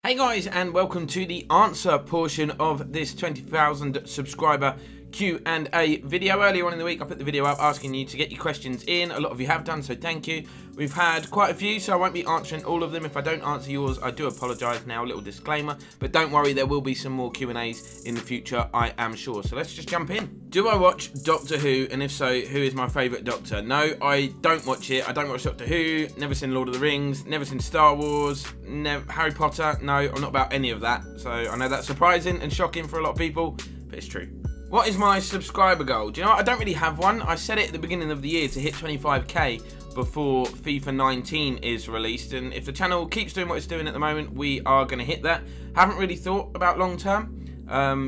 Hey guys, and welcome to the answer portion of this 20,000 subscriber Q&A video. Earlier on in the week I put the video up asking you to get your questions in. A lot of you have done, so thank you. We've had quite a few, so I won't be answering all of them. If I don't answer yours, I do apologise now, a little disclaimer. But don't worry, there will be some more Q&As in the future, I am sure. So let's just jump in. Do I watch Doctor Who? And if so, who is my favourite Doctor? No, I don't watch it. I don't watch Doctor Who, never seen Lord of the Rings, never seen Star Wars, Harry Potter. No, I'm not about any of that. So I know that's surprising and shocking for a lot of people, but it's true. What is my subscriber goal? Do you know what? I don't really have one. I said it at the beginning of the year to hit 25k before FIFA 19 is released. And if the channel keeps doing what it's doing at the moment, we are going to hit that. Haven't really thought about long term.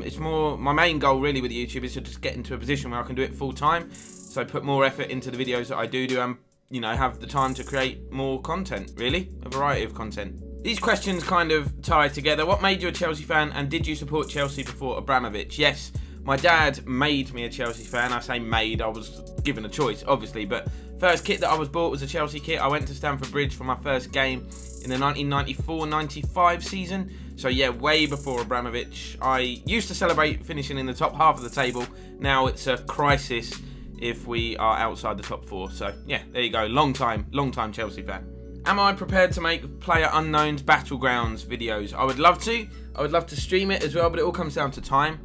It's more, my main goal really with YouTube is to just get into a position where I can do it full time. So put more effort into the videos that I do and, you know, have the time to create more content, really. A variety of content. These questions kind of tie together. What made you a Chelsea fan, and did you support Chelsea before Abramovich? Yes. My dad made me a Chelsea fan. I say made, I was given a choice, obviously. But first kit that I was bought was a Chelsea kit. I went to Stamford Bridge for my first game in the 1994-95 season. So yeah, way before Abramovich. I used to celebrate finishing in the top half of the table. Now it's a crisis if we are outside the top four. So yeah, there you go. Long time Chelsea fan. Am I prepared to make Player Unknown's Battlegrounds videos? I would love to. I would love to stream it as well, but it all comes down to time.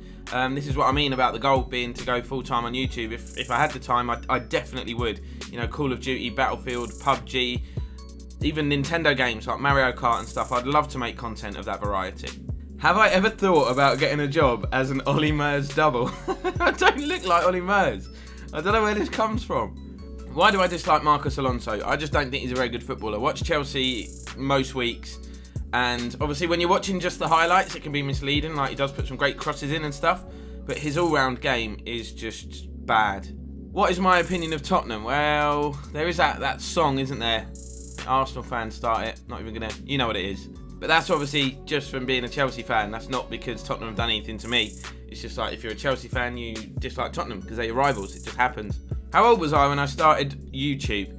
This is what I mean about the goal being to go full-time on YouTube. If I had the time, I definitely would. You know, Call of Duty, Battlefield, PUBG, even Nintendo games like Mario Kart and stuff. I'd love to make content of that variety. Have I ever thought about getting a job as an Olly Murs double? I don't look like Olly Murs. I don't know where this comes from. Why do I dislike Marcos Alonso? I just don't think he's a very good footballer. Watch Chelsea most weeks. And obviously when you're watching just the highlights, it can be misleading. Like, he does put some great crosses in and stuff, but his all-round game is just bad. What is my opinion of Tottenham? Well, there is that song, isn't there? Arsenal fans start it. Not even gonna, you know what it is. But that's obviously just from being a Chelsea fan. That's not because Tottenham have done anything to me. It's just like, if you're a Chelsea fan, you dislike Tottenham because they're your rivals. It just happens. How old was I when I started YouTube?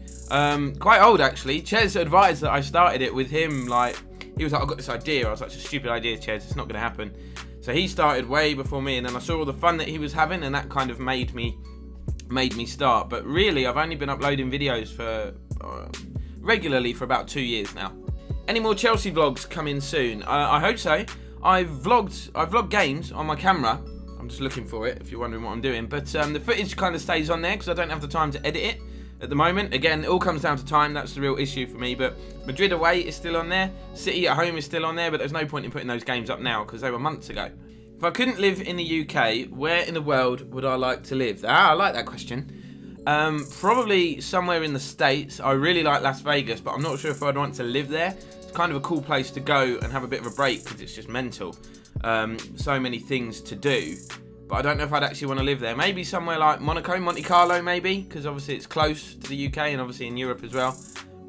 Quite old, actually. Ches advised that I started it with him, like, he was like, I've got this idea. I was like, it's a stupid idea, Ches. It's not going to happen. So he started way before me, and then I saw all the fun that he was having, and that kind of made me start. But really, I've only been uploading videos for regularly for about 2 years now. Any more Chelsea vlogs coming soon? I hope so. I've vlogged games on my camera. I'm just looking for it if you're wondering what I'm doing. But the footage kind of stays on there because I don't have the time to edit it at the moment. Again, it all comes down to time. That's the real issue for me. But Madrid away is still on there. City at home is still on there. But there's no point in putting those games up now because they were months ago. If I couldn't live in the UK, where in the world would I like to live? I like that question. Probably somewhere in the States. I really like Las Vegas, but I'm not sure if I'd want to live there. It's kind of a cool place to go and have a bit of a break because it's just mental. So many things to do. But I don't know if I'd actually want to live there. Maybe somewhere like Monaco, Monte Carlo maybe, because obviously it's close to the UK and obviously in Europe as well.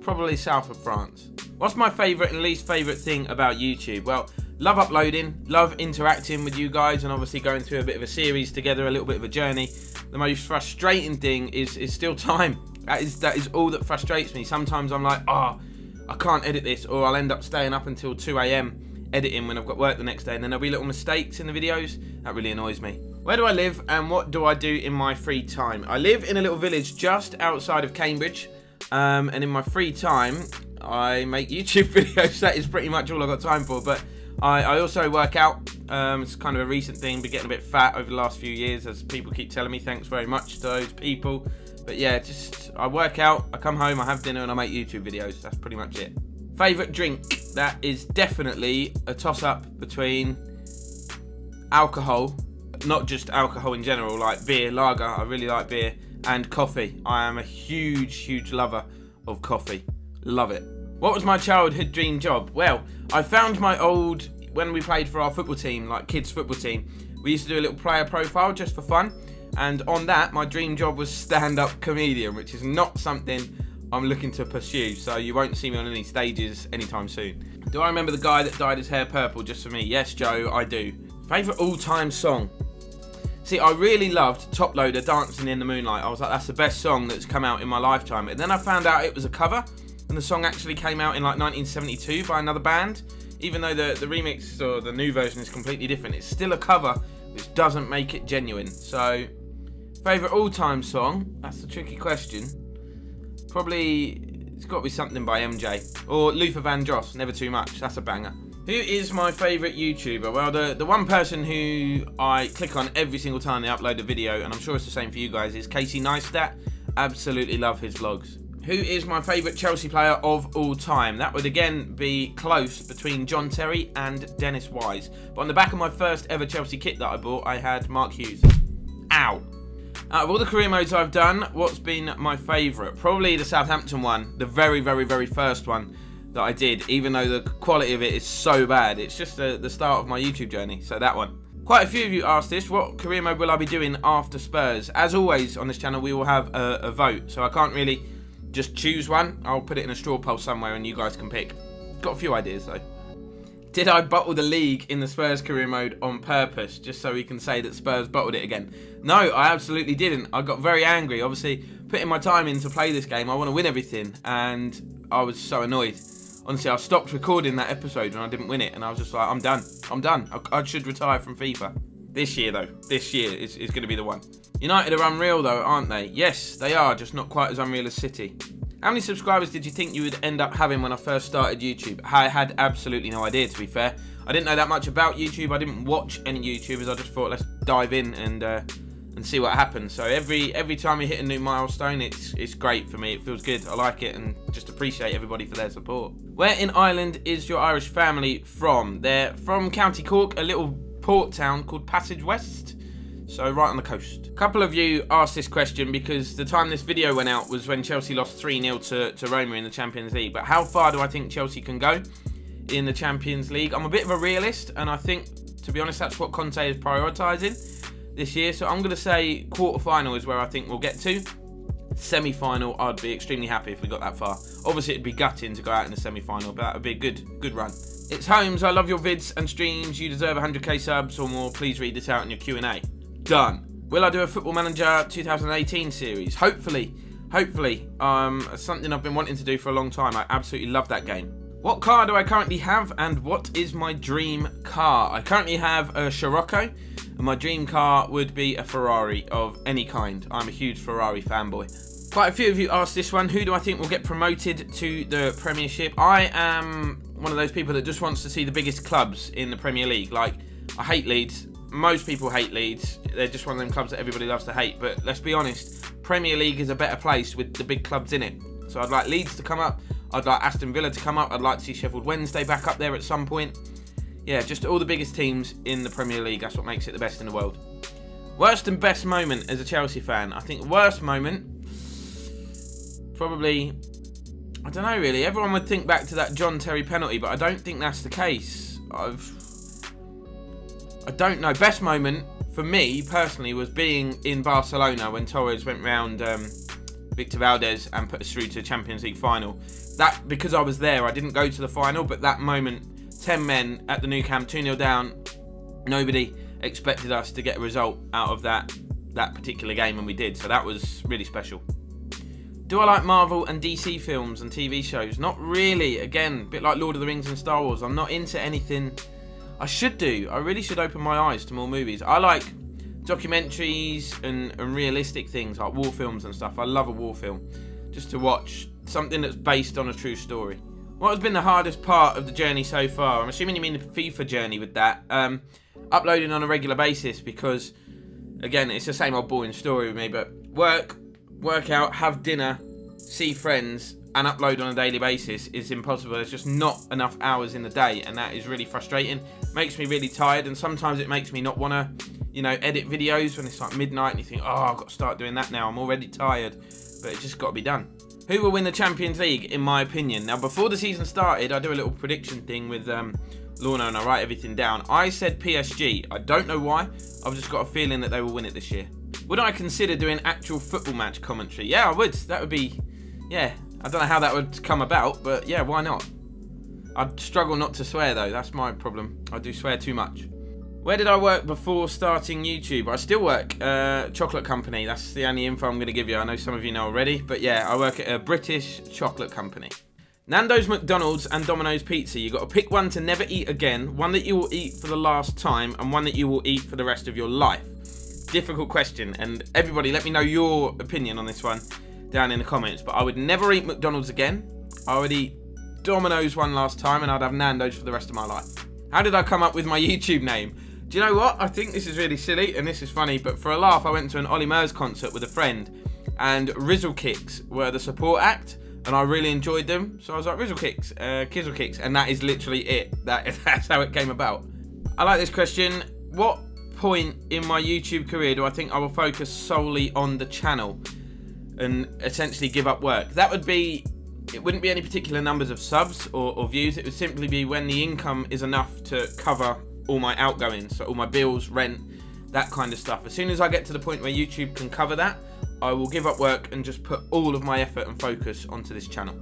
Probably south of France. What's my favourite and least favourite thing about YouTube? Well, love uploading, love interacting with you guys and obviously going through a bit of a series together, a little bit of a journey. The most frustrating thing is still time. That is all that frustrates me. Sometimes I'm like, oh, I can't edit this, or I'll end up staying up until 2 AM editing when I've got work the next day, and then there'll be little mistakes in the videos. That really annoys me. Where do I live and what do I do in my free time? I live in a little village just outside of Cambridge, and in my free time I make YouTube videos. That is pretty much all I've got time for, but I also work out. It's kind of a recent thing, but getting a bit fat over the last few years, as people keep telling me. Thanks very much to those people. But yeah, just I work out, I come home, I have dinner and I make YouTube videos. That's pretty much it. Favourite drink? That is definitely a toss-up between alcohol, not just alcohol in general, like beer, lager, I really like beer, and coffee. I am a huge lover of coffee. Love it. What was my childhood dream job? Well, I found my old, when we played for our football team, like kids football team, we used to do a little player profile just for fun, and on that, my dream job was stand-up comedian, which is not something I'm looking to pursue, so you won't see me on any stages anytime soon. Do I remember the guy that dyed his hair purple just for me? Yes, Joe, I do. Favourite all-time song? See, I really loved Top Loader, Dancing in the Moonlight. I was like, that's the best song that's come out in my lifetime. And then I found out it was a cover, and the song actually came out in like 1972 by another band Even though the remix or the new version is completely different, it's still a cover, which doesn't make it genuine. So, favourite all-time song? That's the tricky question. Probably, it's got to be something by MJ. Or Luther Vandross, Never Too Much. That's a banger. Who is my favourite YouTuber? Well, the one person who I click on every single time they upload a video, and I'm sure it's the same for you guys, is Casey Neistat. Absolutely love his vlogs. Who is my favourite Chelsea player of all time? That would again be close between John Terry and Dennis Wise. But on the back of my first ever Chelsea kit that I bought, I had Mark Hughes. Ow. Out of all the career modes I've done, what's been my favourite? Probably the Southampton one, the very, very, very first one that I did, even though the quality of it is so bad. It's just the start of my YouTube journey, so that one. Quite a few of you asked this, what career mode will I be doing after Spurs? As always on this channel, we will have a vote, so I can't really just choose one. I'll put it in a straw poll somewhere and you guys can pick. Got a few ideas though. Did I bottle the league in the Spurs career mode on purpose, just so we can say that Spurs bottled it again? No, I absolutely didn't. I got very angry. Obviously, putting my time in to play this game, I want to win everything, and I was so annoyed. Honestly, I stopped recording that episode when I didn't win it, and I was just like, I'm done. I'm done. I should retire from FIFA. This year, though. This year is going to be the one. United are unreal, though, aren't they? Yes, they are, just not quite as unreal as City. How many subscribers did you think you would end up having when I first started YouTube? I had absolutely no idea, to be fair. I didn't know that much about YouTube. I didn't watch any YouTubers. I just thought, let's dive in and see what happens. So every time we hit a new milestone, it's great for me. It feels good. I like it, and just appreciate everybody for their support. Where in Ireland is your Irish family from? They're from County Cork, a little port town called Passage West. So right on the coast. A couple of you asked this question because the time this video went out was when Chelsea lost 3-0 to Roma in the Champions League. But how far do I think Chelsea can go in the Champions League? I'm a bit of a realist, and I think, to be honest, that's what Conte is prioritising this year. So I'm going to say quarter-final is where I think we'll get to. Semi-final, I'd be extremely happy if we got that far. Obviously, it'd be gutting to go out in the semi-final, but that would be a good run. It's Holmes. I love your vids and streams. You deserve 100k subs or more. Please read this out in your Q&A. Done. Will I do a Football Manager 2018 series? Hopefully. Something I've been wanting to do for a long time. I absolutely love that game. What car do I currently have, and what is my dream car? I currently have a Scirocco, and my dream car would be a Ferrari of any kind. I'm a huge Ferrari fanboy. Quite a few of you asked this one. Who do I think will get promoted to the Premiership? I am one of those people that just wants to see the biggest clubs in the Premier League. Like, I hate Leeds. Most people hate Leeds. They're just one of them clubs that everybody loves to hate. But let's be honest, Premier League is a better place with the big clubs in it. So I'd like Leeds to come up. I'd like Aston Villa to come up. I'd like to see Sheffield Wednesday back up there at some point. Yeah, just all the biggest teams in the Premier League. That's what makes it the best in the world. Worst and best moment as a Chelsea fan. I think worst moment, probably, I don't know really. Everyone would think back to that John Terry penalty, but I don't think that's the case. I don't know. Best moment for me personally was being in Barcelona when Torres went round Victor Valdez and put us through to the Champions League final. That, because I was there, I didn't go to the final, but that moment, 10 men at the Nou Camp, 2-0 down, nobody expected us to get a result out of that particular game, and we did, so that was really special. Do I like Marvel and DC films and TV shows? Not really. Again, a bit like Lord of the Rings and Star Wars. I'm not into anything. I should do. I really should open my eyes to more movies. I like documentaries and realistic things like war films and stuff. I love a war film. Just to watch something that's based on a true story. What has been the hardest part of the journey so far? I'm assuming you mean the FIFA journey with that. Uploading on a regular basis because, again, it's the same old boring story with me, but work out, have dinner, see friends, and upload on a daily basis is impossible. There's just not enough hours in the day, and that is really frustrating. Makes me really tired, and sometimes it makes me not want to, you know, edit videos when it's like midnight and you think, oh, I've got to start doing that now. I'm already tired, but it's just got to be done. Who will win the Champions League, in my opinion? Now, before the season started, I do a little prediction thing with Lorna, and I write everything down. I said PSG. I don't know why. I've just got a feeling that they will win it this year. Would I consider doing actual football match commentary? Yeah, I would. That would be, yeah. I don't know how that would come about, but yeah, why not? I'd struggle not to swear, though. That's my problem. I do swear too much. Where did I work before starting YouTube? I still work chocolate company. That's the only info I'm going to give you. I know some of you know already, but yeah, I work at a British chocolate company. Nando's, McDonald's, and Domino's pizza. You've got to pick one to never eat again, one that you will eat for the last time, and one that you will eat for the rest of your life. Difficult question, and everybody let me know your opinion on this one down in the comments. But I would never eat McDonald's again. I would eat Domino's one last time, and I'd have Nando's for the rest of my life. How did I come up with my YouTube name? Do you know what? I think this is really silly, and this is funny, but for a laugh, I went to an Olly Murs concert with a friend, and Rizzle Kicks were the support act, and I really enjoyed them. So I was like, Rizzle Kicks, Kizzle Kicks, and that is literally it. That's how it came about. I like this question. What point in my YouTube career do I think I will focus solely on the channel and essentially give up work? That would be, it wouldn't be any particular numbers of subs or views. It would simply be when the income is enough to cover all my outgoings, so all my bills, rent, that kind of stuff. As soon as I get to the point where YouTube can cover that, I will give up work and just put all of my effort and focus onto this channel.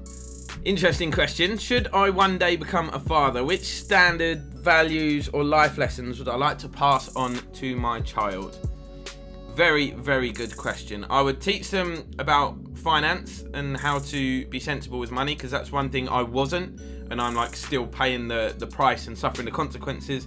Interesting question. Should I one day become a father? Which standard, values, or life lessons would I like to pass on to my child? Very, very good question. I would teach them about finance and how to be sensible with money, because that's one thing I wasn't, and I'm like still paying the price and suffering the consequences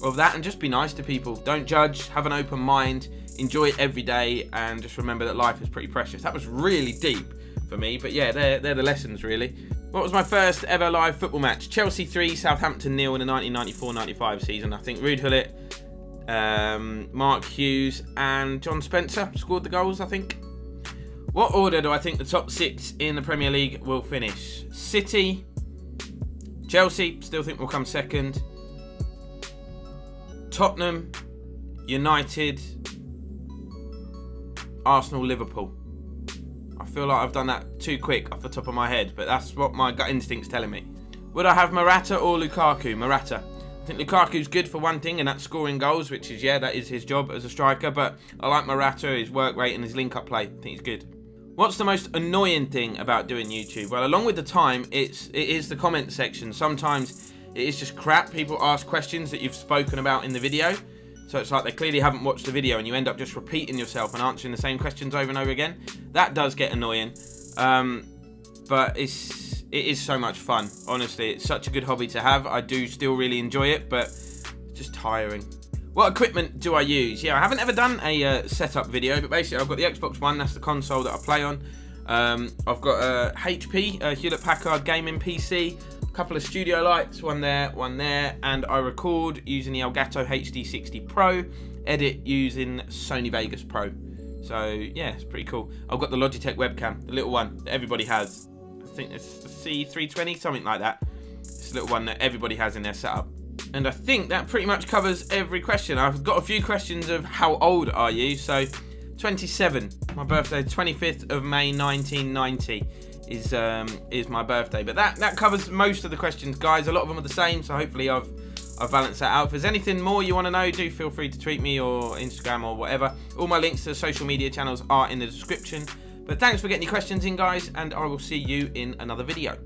of that. And just be nice to people. Don't judge. Have an open mind. Enjoy it every day, and just remember that life is pretty precious. That was really deep for me, but yeah, they're the lessons really. What was my first ever live football match? Chelsea 3, Southampton 0 in the 1994-95 season. I think Ruud Gullit, Mark Hughes, and John Spencer scored the goals, I think. What order do I think the top 6 in the Premier League will finish? City, Chelsea, still think will come second. Tottenham, United, Arsenal, Liverpool. I feel like I've done that too quick off the top of my head, but that's what my gut instinct's telling me. Would I have Murata or Lukaku? Murata. I think Lukaku's good for one thing, and that's scoring goals, which is, yeah, that is his job as a striker, but I like Murata, his work rate and his link-up play. I think he's good. What's the most annoying thing about doing YouTube? Well, along with the time, it is the comment section. Sometimes it is just crap. People ask questions that you've spoken about in the video. So it's like they clearly haven't watched the video, and you end up just repeating yourself and answering the same questions over and over again. That does get annoying. But it is so much fun. Honestly, it's such a good hobby to have. I do still really enjoy it, but it's just tiring. What equipment do I use? Yeah, I haven't ever done a setup video, but basically I've got the Xbox One. That's the console that I play on. I've got a HP, Hewlett-Packard gaming PC. Couple of studio lights, one there, and I record using the Elgato HD60 Pro, edit using Sony Vegas Pro. So yeah, it's pretty cool. I've got the Logitech webcam, the little one that everybody has. I think it's the C320, something like that. It's a little one that everybody has in their setup. And I think that pretty much covers every question. I've got a few questions of how old are you? So 27, my birthday, 25th of May 1990. Is my birthday, but that covers most of the questions, guys. A lot of them are the same, so hopefully I've balanced that out. If there's anything more you want to know, do feel free to tweet me or Instagram or whatever. All my links to the social media channels are in the description. But thanks for getting your questions in, guys, and I will see you in another video.